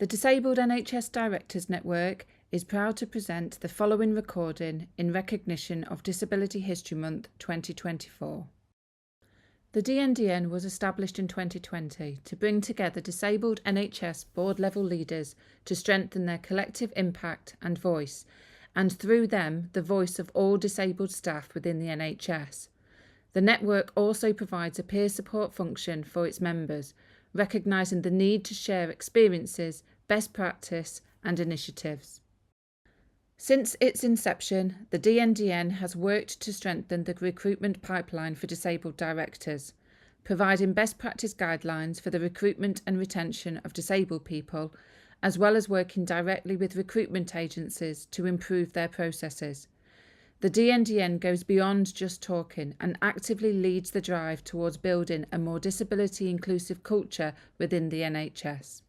The Disabled NHS Directors Network is proud to present the following recording in recognition of Disability History Month 2024. The DNDN was established in 2020 to bring together disabled NHS board-level leaders to strengthen their collective impact and voice, and through them, the voice of all disabled staff within the NHS. The network also provides a peer support function for its members, recognising the need to share experiences, best practice and initiatives. Since its inception, the DNDN has worked to strengthen the recruitment pipeline for disabled directors, providing best practice guidelines for the recruitment and retention of disabled people, as well as working directly with recruitment agencies to improve their processes. The DNDN goes beyond just talking and actively leads the drive towards building a more disability-inclusive culture within the NHS.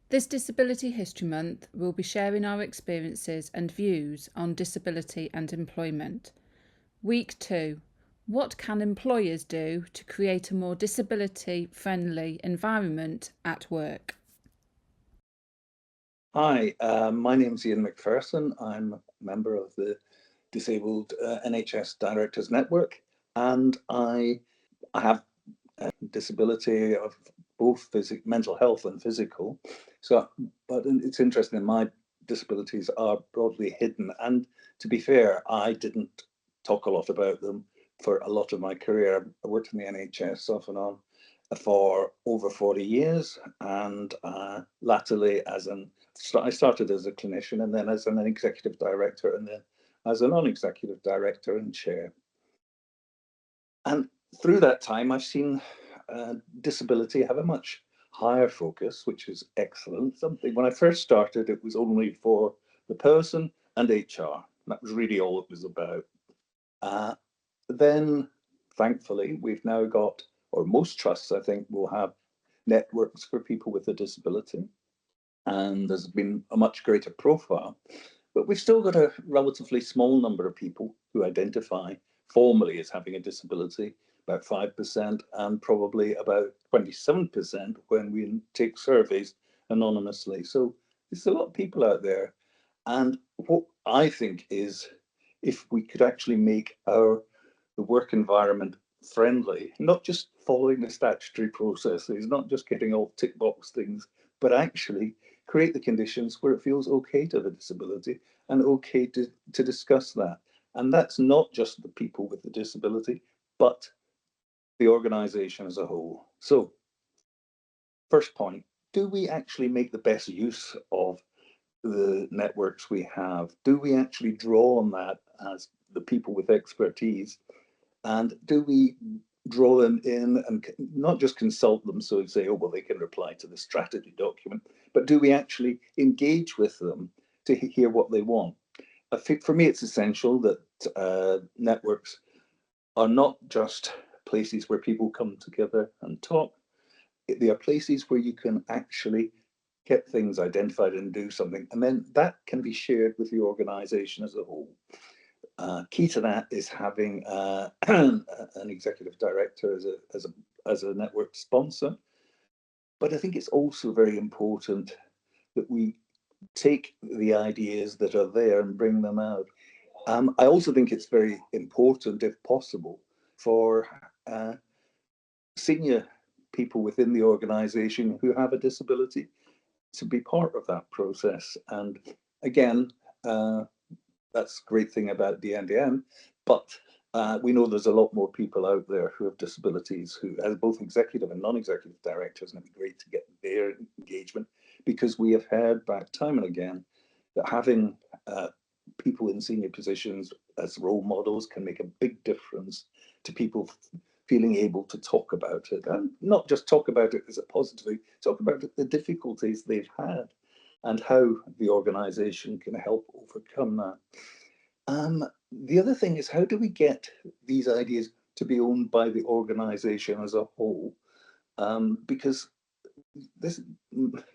This Disability History Month, we'll be sharing our experiences and views on disability and employment. Week 2. What can employers do to create a more disability-friendly environment at work? Hi, my name's Ian McPherson. I'm a member of the Disabled NHS Directors Network, and I have a disability of both mental health and physical. But it's interesting, my disabilities are broadly hidden, and to be fair, I didn't talk a lot about them for a lot of my career. I worked in the NHS off and on for over 40 years, and latterly I started as a clinician, and then as an executive director, and then as a non-executive director and chair. And through that time, I've seen disability have a much higher focus, which is excellent. Something when I first started, it was only for the person and HR. That was really all it was about. Then, thankfully, we've now got, or most trusts, I think, will have networks for people with a disability. And there's been a much greater profile. But we've still got a relatively small number of people who identify formally as having a disability, about 5%, and probably about 27% when we take surveys anonymously. So there's a lot of people out there. And what I think is, if we could actually make the work environment friendly, not just following the statutory processes, not just getting all tick box things, but actually create the conditions where it feels okay to have a disability and okay to discuss that. And that's not just the people with the disability, but the organisation as a whole. So, first point, do we actually make the best use of the networks we have? Do we actually draw on that as the people with expertise? And do we draw them in and not just consult them, so say, oh, well, they can reply to the strategy document, but do we actually engage with them to hear what they want? I think for me, it's essential that networks are not just places where people come together and talk. They are places where you can actually get things identified and do something, and then that can be shared with the organization as a whole. Key to that is having an executive director as a network sponsor. But I think it's also very important that we take the ideas that are there and bring them out. I also think it's very important, if possible, for senior people within the organization who have a disability to be part of that process. And again, that's a great thing about DNDN, but we know there's a lot more people out there who have disabilities, who as both executive and non-executive directors, and it'd be great to get their engagement, because we have heard back time and again that having people in senior positions as role models can make a big difference to people feeling able to talk about it, and not just talk about it as a positive, talk about the difficulties they've had and how the organization can help overcome that. The other thing is, how do we get these ideas to be owned by the organization as a whole? Because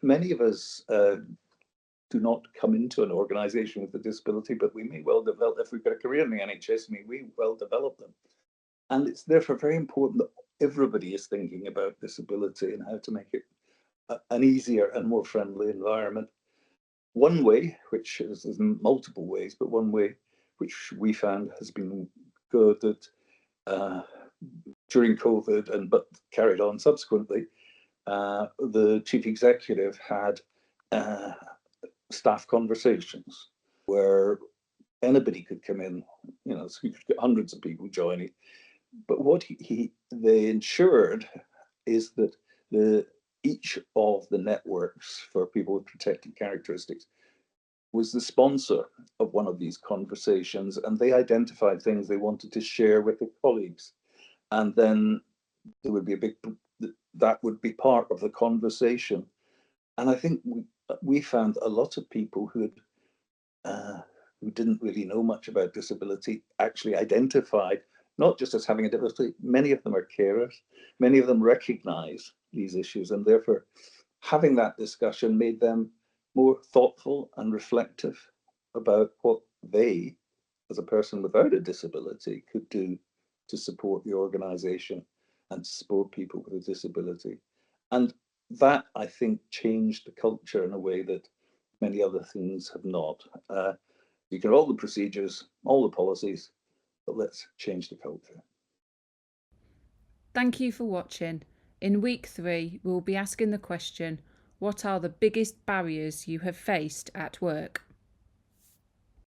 many of us do not come into an organization with a disability, but we may well develop, if we've got a career in the NHS, we may well develop them. And it's therefore very important that everybody is thinking about disability and how to make it an easier and more friendly environment. One way, which is there's multiple ways, but one way which we found has been good, that during COVID and but carried on subsequently, the chief executive had staff conversations where anybody could come in, so you could get hundreds of people joining. But what they ensured is that each of the networks for people with protected characteristics was the sponsor of one of these conversations, and they identified things they wanted to share with their colleagues. And then there would be that would be part of the conversation. And I think we found a lot of people who didn't really know much about disability actually identified not just as having a disability, many of them are carers, many of them recognize these issues, and therefore having that discussion made them more thoughtful and reflective about what they, as a person without a disability, could do to support the organization and to support people with a disability. And that, I think, changed the culture in a way that many other things have not. You can have all the procedures, all the policies, but let's change the culture. Thank you for watching. In week 3, we'll be asking the question, what are the biggest barriers you have faced at work?